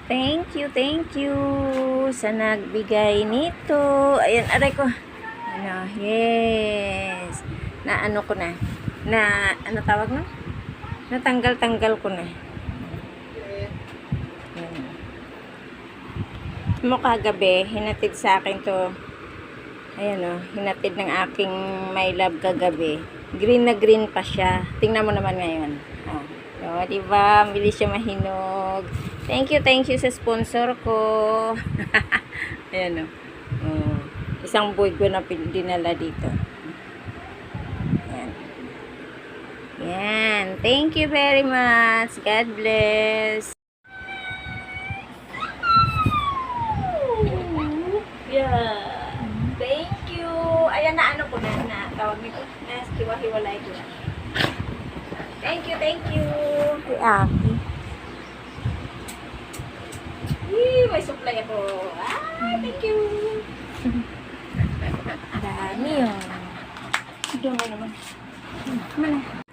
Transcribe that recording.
Thank you sa nagbigay nito. Ayan, aray ko. Ano, yes. Na ano ko na. Na, ano tawag no? Natanggal-tanggal ko na. Ayan. Mo kagabi, hinatid sa akin to. Ayan o, hinatid ng aking my love kagabi. Green na green pa siya. Tingnan mo naman ngayon. O, diba? Bilis siya mahinog. Thank you sa sponsor ko. Ayan o. Isang buwig ko na dinala dito. Ayan. Yan. Thank you very much. God bless. Yeah. Thank you. Ayan na ano ko na tawag nito. Na hiwa-hiwalay ko na. Thank you. Kay Aki. May supply ako. Thank you. Dami yun. Dami naman. Mana?